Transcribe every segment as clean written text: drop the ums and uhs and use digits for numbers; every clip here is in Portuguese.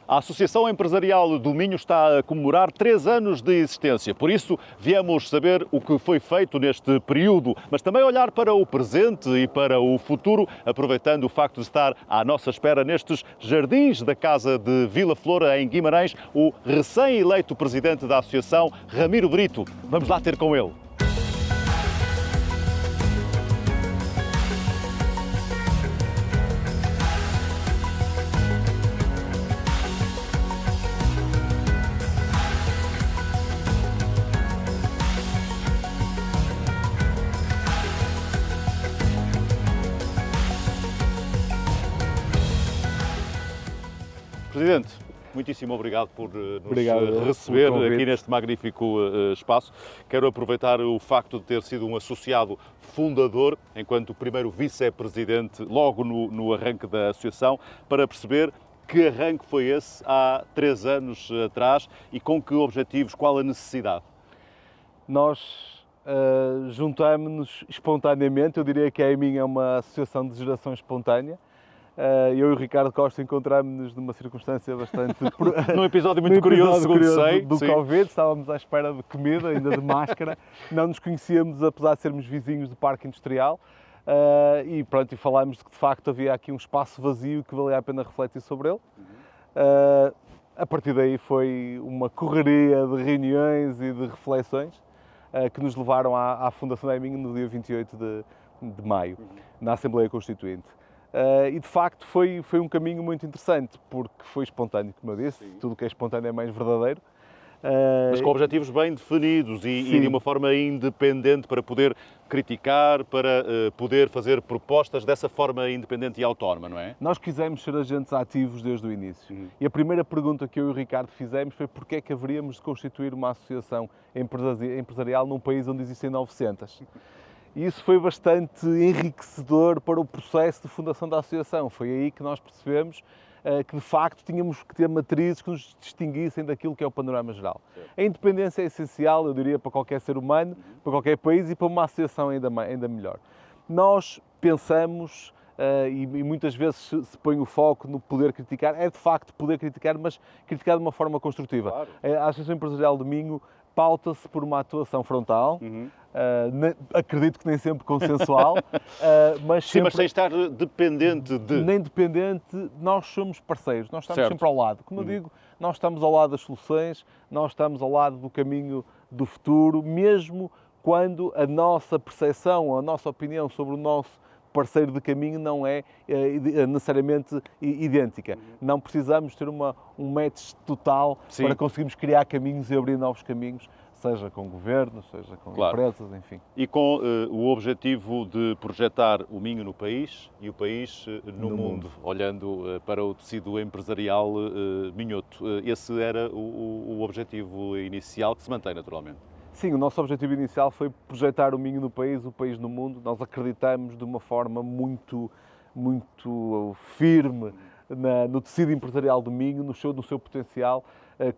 A Associação Empresarial do Minho está a comemorar 3 anos de existência. Por isso, viemos saber o que foi feito neste período, mas também olhar para o presente e para o futuro, aproveitando o facto de estar à nossa espera nestes jardins da Casa de Vila Flor, em Guimarães, o recém-eleito presidente da Associação, Ramiro Brito. Vamos lá ter com ele. Presidente, muitíssimo obrigado por nos receber aqui neste magnífico espaço. Quero aproveitar o facto de ter sido um associado fundador, enquanto primeiro vice-presidente, logo no arranque da associação, para perceber que arranque foi esse há 3 anos atrás e com que objetivos, qual a necessidade? Nós juntamos-nos espontaneamente, eu diria que a EMIN é uma associação de geração espontânea. Eu e o Ricardo Costa encontramos-nos numa circunstância bastante... Num episódio muito curioso, segundo sei. Do Covid, estávamos à espera de comida, ainda de máscara. Não nos conhecíamos, apesar de sermos vizinhos do Parque Industrial. E pronto, e falámos de que de facto havia aqui um espaço vazio que valia a pena refletir sobre ele. A partir daí foi uma correria de reuniões e de reflexões que nos levaram à fundação da EMIN no dia 28 de maio, na Assembleia Constituinte. E de facto foi um caminho muito interessante, porque foi espontâneo, como eu disse. Sim. Tudo o que é espontâneo é mais verdadeiro. Mas com objetivos bem definidos e de uma forma independente para poder criticar, para poder fazer propostas dessa forma independente e autónoma, não é? Nós quisemos ser agentes ativos desde o início. E a primeira pergunta que eu e o Ricardo fizemos foi porque é que haveríamos de constituir uma associação empresarial num país onde existem 900. E isso foi bastante enriquecedor para o processo de fundação da associação. Foi aí que nós percebemos que, de facto, tínhamos que ter matrizes que nos distinguissem daquilo que é o panorama geral. Certo. A independência é essencial, eu diria, para qualquer ser humano, para qualquer país e para uma associação ainda melhor. Nós pensamos, e muitas vezes se põe o foco no poder criticar, é de facto poder criticar, mas criticar de uma forma construtiva. Claro. A Associação Empresarial do Minho pauta-se por uma atuação frontal, acredito que nem sempre consensual, mas sim, sempre... mas sem estar dependente de... Nem dependente, nós somos parceiros, nós estamos sempre ao lado. Como eu digo, nós estamos ao lado das soluções, nós estamos ao lado do caminho do futuro, mesmo quando a nossa percepção, a nossa opinião sobre o nosso parceiro de caminho não é necessariamente idêntica. Não precisamos ter um match total para conseguirmos criar caminhos e abrir novos caminhos, seja com governos, seja com empresas, enfim. E com o objetivo de projetar o Minho no país e o país no mundo, olhando para o tecido empresarial minhoto. Esse era o objetivo inicial, que se mantém naturalmente. Sim, o nosso objetivo inicial foi projetar o Minho no país, o país no mundo. Nós acreditamos de uma forma muito firme no tecido empresarial do Minho, no seu potencial.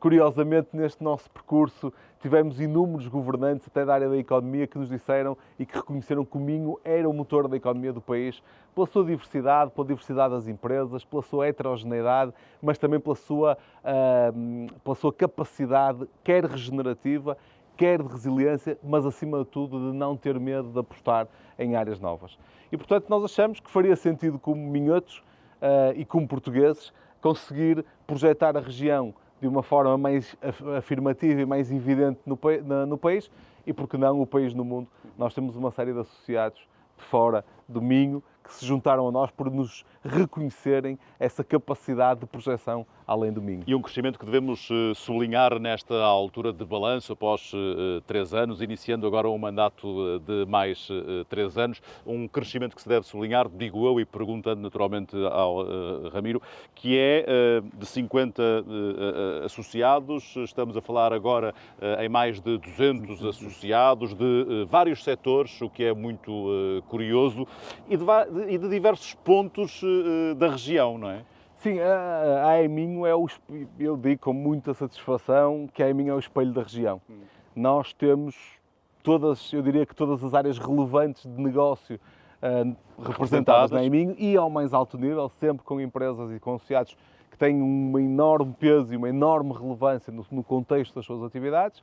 Curiosamente, neste nosso percurso, tivemos inúmeros governantes, até da área da economia, que nos disseram e que reconheceram que o Minho era o motor da economia do país, pela sua diversidade, pela diversidade das empresas, pela sua heterogeneidade, mas também pela sua capacidade, quer regenerativa, quer de resiliência, mas acima de tudo de não ter medo de apostar em áreas novas. E portanto nós achamos que faria sentido, como minhotos e como portugueses, conseguir projetar a região de uma forma mais afirmativa e mais evidente no país e, por que não, o país no mundo. Nós temos uma série de associados de fora do Minho que se juntaram a nós por nos reconhecerem essa capacidade de projeção além do Minho. E um crescimento que devemos sublinhar nesta altura de balanço, após 3 anos, iniciando agora um mandato de mais 3 anos, um crescimento que se deve sublinhar, digo eu, e perguntando naturalmente ao Ramiro, que é de 50 associados, estamos a falar agora em mais de 200 associados de vários setores, o que é muito curioso, e de diversos pontos da região, não é? Sim, a EMIN eu digo com muita satisfação que a EMIN é o espelho da região. Nós temos eu diria que todas as áreas relevantes de negócio representadas na EMIN e ao mais alto nível, sempre com empresas e com associados que têm um enorme peso e uma enorme relevância no contexto das suas atividades.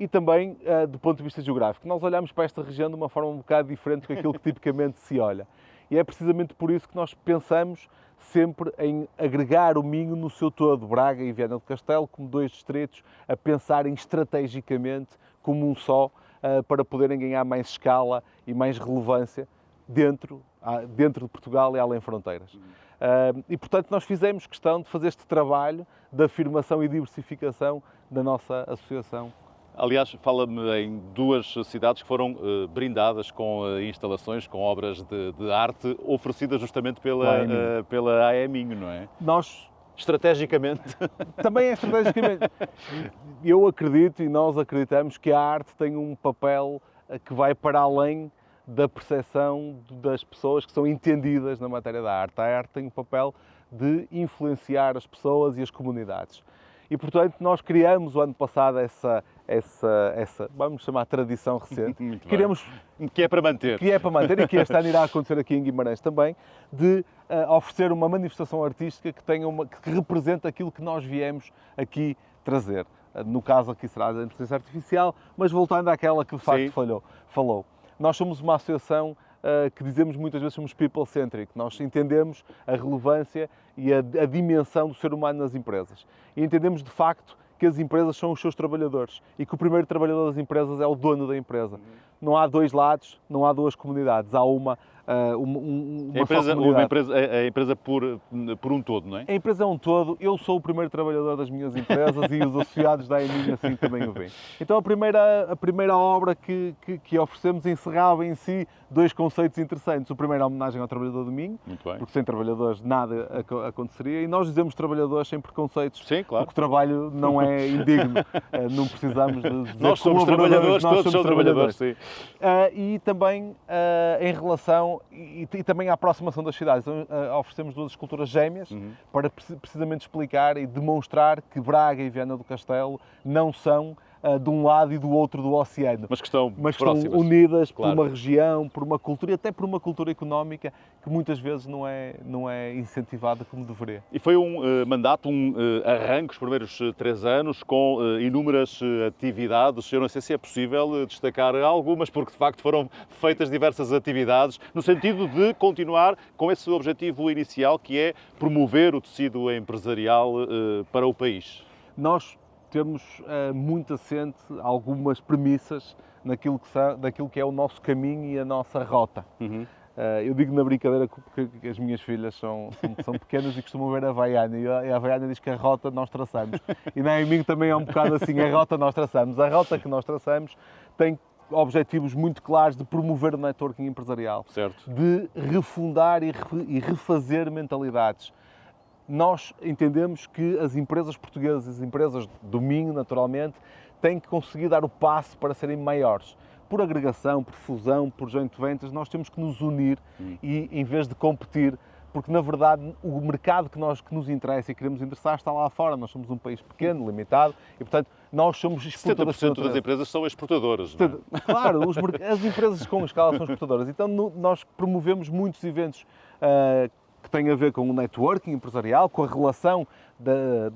E também do ponto de vista geográfico. Nós olhamos para esta região de uma forma um bocado diferente do que aquilo que tipicamente se olha. E é precisamente por isso que nós pensamos sempre em agregar o Minho no seu todo, Braga e Viana do Castelo, como dois distritos, a pensarem estrategicamente como um só, para poderem ganhar mais escala e mais relevância dentro de Portugal e além fronteiras. E, portanto, nós fizemos questão de fazer este trabalho de afirmação e diversificação da nossa associação. Aliás, fala-me em duas cidades que foram brindadas com instalações, com obras de arte oferecidas justamente pela AE Minho, não é? Nós, estrategicamente. Também é estrategicamente. Eu acredito e nós acreditamos que a arte tem um papel que vai para além da percepção das pessoas que são entendidas na matéria da arte. A arte tem o papel de influenciar as pessoas e as comunidades. E, portanto, nós criamos o ano passado essa vamos chamar, tradição recente. Muito bem. Que é para manter. Que é para manter e que este ano irá acontecer aqui em Guimarães também, de oferecer uma manifestação artística que represente aquilo que nós viemos aqui trazer. No caso aqui será a inteligência artificial, mas voltando àquela que de facto falou. Nós somos uma associação que dizemos muitas vezes somos people-centric. Nós entendemos a relevância e a dimensão do ser humano nas empresas. E entendemos de facto que as empresas são os seus trabalhadores e que o primeiro trabalhador das empresas é o dono da empresa. Não há dois lados, não há duas comunidades, há uma só comunidade. A empresa por um todo, não é? A empresa é um todo. Eu sou o primeiro trabalhador das minhas empresas e os associados da EMIG assim também o veem. Então a primeira obra que oferecemos encerrava em si dois conceitos interessantes. O primeiro é a homenagem ao trabalhador do Minho, porque sem trabalhadores nada aconteceria, e nós dizemos trabalhadores sem preconceitos, sim, claro. Porque o trabalho não é indigno, não precisamos de dizer nós somos trabalhadores, todos somos trabalhadores, sim. E também em relação e também à aproximação das cidades. Então, oferecemos duas esculturas gêmeas para precisamente explicar e demonstrar que Braga e Viana do Castelo não são de um lado e do outro do oceano. Mas que estão unidas por uma região, por uma cultura e até por uma cultura económica que muitas vezes não é incentivada como deveria. E foi um mandato, arranque, os primeiros 3 anos, com inúmeras atividades. Eu não sei se é possível destacar algumas, porque de facto foram feitas diversas atividades, no sentido de continuar com esse objetivo inicial, que é promover o tecido empresarial para o país. Nós temos muito assente algumas premissas daquilo que é o nosso caminho e a nossa rota. Eu digo na brincadeira que as minhas filhas são pequenas e costumam ver a Havaiana, e a Havaiana diz que a rota nós traçamos. E na EMIG também é um bocado assim, a rota nós traçamos. A rota que nós traçamos tem objetivos muito claros de promover o networking empresarial, certo, de refundar e refazer mentalidades. Nós entendemos que as empresas portuguesas, as empresas do Minho, naturalmente, têm que conseguir dar o passo para serem maiores. Por agregação, por fusão, por joint ventures, nós temos que nos unir e, em vez de competir, porque, na verdade, o mercado que nos interessa e queremos interessar está lá fora. Nós somos um país pequeno, limitado, e, portanto, nós somos exportadores. 70% das empresas são exportadoras, não é? Claro, as empresas com escala são exportadoras. Então, nós promovemos muitos eventos que têm a ver com o networking empresarial, com a relação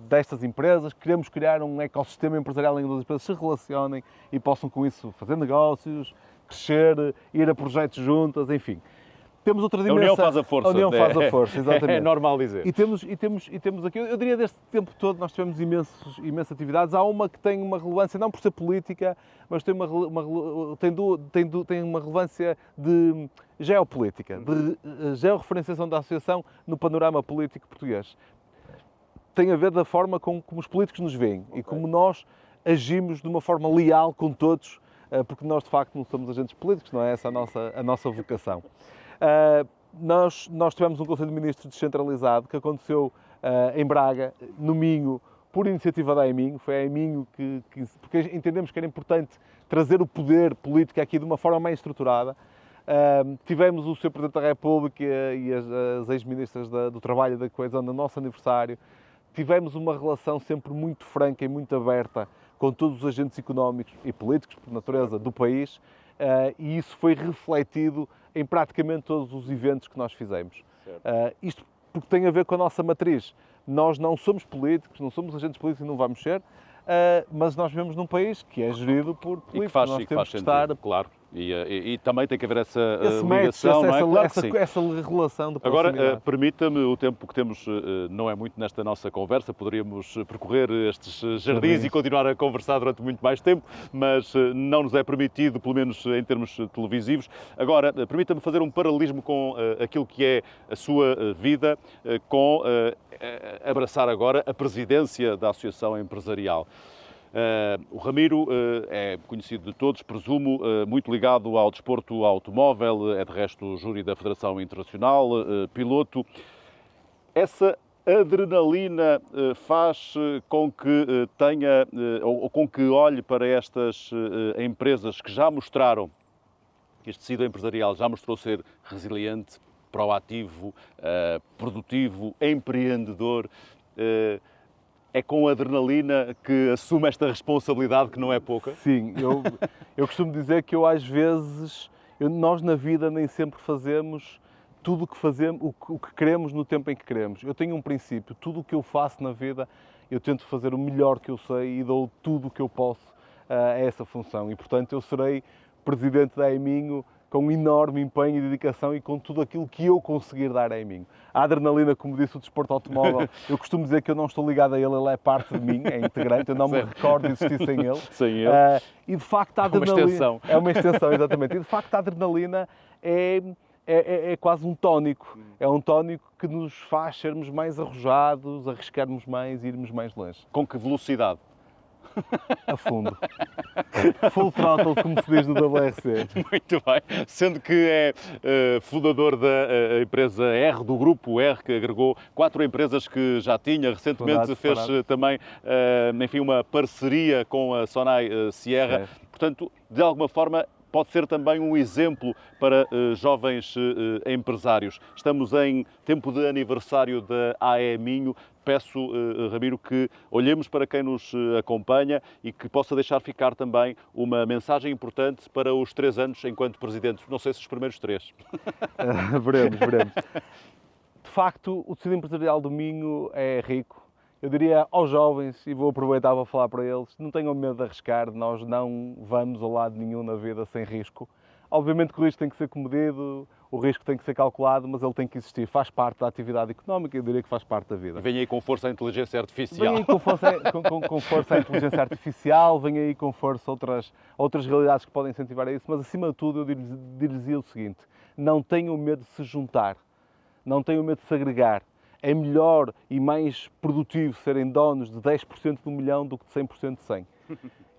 destas empresas. Queremos criar um ecossistema empresarial em que as empresas se relacionem e possam, com isso, fazer negócios, crescer, ir a projetos juntas, enfim. Temos outra dimensão. A união faz a força. A união faz a força, exatamente. É normal dizer. E temos aqui, eu diria, deste tempo todo, nós tivemos imensas atividades. Há uma que tem uma relevância, não por ser política, mas tem uma relevância de geopolítica, de georreferenciação da associação no panorama político português. Tem a ver da forma como os políticos nos veem e como nós agimos de uma forma leal com todos, porque nós, de facto, não somos agentes políticos, não é essa a nossa vocação. Nós tivemos um Conselho de Ministros descentralizado que aconteceu em Braga, no Minho, por iniciativa da EMIG. Foi a EMIG porque entendemos que era importante trazer o poder político aqui de uma forma mais estruturada. Tivemos o Sr. Presidente da República e as ex-ministras do Trabalho e da Coesão no nosso aniversário. Tivemos uma relação sempre muito franca e muito aberta com todos os agentes económicos e políticos, por natureza, do país, e isso foi refletido em praticamente todos os eventos que nós fizemos. Isto porque tem a ver com a nossa matriz. Nós não somos políticos, não somos agentes políticos e não vamos ser, mas nós vivemos num país que é gerido por políticos. E que faz sentido, claro. E também tem que haver essa ligação, não é? Claro que sim. Essa relação de proximidade. Agora, permita-me, o tempo que temos não é muito nesta nossa conversa, poderíamos percorrer estes jardins e continuar a conversar durante muito mais tempo, mas não nos é permitido, pelo menos em termos televisivos. Agora, permita-me fazer um paralelismo com aquilo que é a sua vida, com abraçar agora a presidência da Associação Empresarial. O Ramiro é conhecido de todos, presumo, muito ligado ao desporto automóvel, é de resto júri da Federação Internacional, piloto. Essa adrenalina faz com que tenha, ou com que olhe para estas empresas que já mostraram, este tecido empresarial já mostrou ser resiliente, proativo, produtivo, empreendedor. É com adrenalina que assume esta responsabilidade que não é pouca? Sim, eu costumo dizer que às vezes, nós na vida nem sempre fazemos tudo o que fazemos, o que queremos no tempo em que queremos. Eu tenho um princípio, tudo o que eu faço na vida, eu tento fazer o melhor que eu sei e dou tudo o que eu posso a essa função. E, portanto, eu serei presidente da Eminho com um enorme empenho e dedicação e com tudo aquilo que eu conseguir dar a Eminho. A adrenalina, como disse o desporto automóvel, eu costumo dizer que eu não estou ligado a ele, ele é parte de mim, é integrante, eu não me recordo de existir sem ele. Sem ele. E de facto a adrenalina... É uma extensão. É uma extensão, exatamente. E de facto a adrenalina é quase um tónico. É um tónico que nos faz sermos mais arrojados, arriscarmos mais e irmos mais longe. Com que velocidade? A fundo. Full throttle, como se diz no WRC. Muito bem. Sendo que é fundador da empresa R, do grupo R, que agregou 4 empresas que já tinha. Recentemente fez também, enfim, uma parceria com a Sonai Sierra. Portanto, de alguma forma, pode ser também um exemplo para jovens empresários. Estamos em tempo de aniversário da AE Minho. Peço, Ramiro, que olhemos para quem nos acompanha e que possa deixar ficar também uma mensagem importante para os 3 anos enquanto presidente. Não sei se os primeiros 3. Veremos. De facto, o tecido empresarial do Minho é rico. Eu diria aos jovens, e vou aproveitar para falar para eles, não tenham medo de arriscar, nós não vamos a lado nenhum na vida sem risco. Obviamente que o risco tem que ser comedido, o risco tem que ser calculado, mas ele tem que existir, faz parte da atividade económica, eu diria que faz parte da vida. Vem aí com força a inteligência artificial. Vem aí com força a inteligência artificial, vem aí com força outras realidades que podem incentivar a isso, mas acima de tudo eu dir-lhes o seguinte, não tenham medo de se juntar, não tenham medo de se agregar. É melhor e mais produtivo serem donos de 10% de 1 milhão do que de 100% de 100.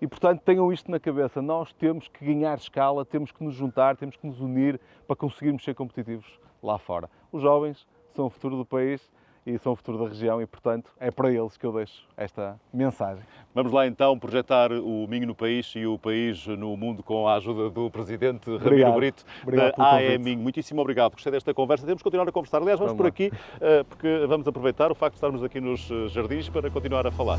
E, portanto, tenham isto na cabeça. Nós temos que ganhar escala, temos que nos juntar, temos que nos unir para conseguirmos ser competitivos lá fora. Os jovens são o futuro do país e são o futuro da região e, portanto, é para eles que eu deixo esta mensagem. Vamos lá, então, projetar o Minho no país e o país no mundo com a ajuda do Presidente Ramiro Brito, da AE Minho. Muitíssimo obrigado. Gostei desta conversa. Temos que continuar a conversar. Aliás, vamos por aqui, porque vamos aproveitar o facto de estarmos aqui nos jardins para continuar a falar.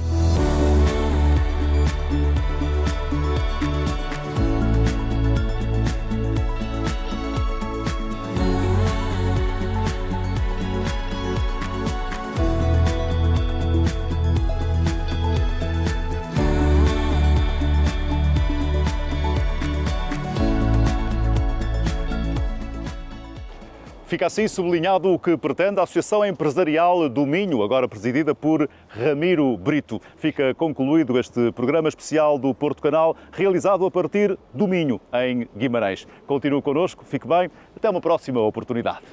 Fica assim sublinhado o que pretende a Associação Empresarial do Minho, agora presidida por Ramiro Brito. Fica concluído este programa especial do Porto Canal, realizado a partir do Minho, em Guimarães. Continue connosco, fique bem, até uma próxima oportunidade.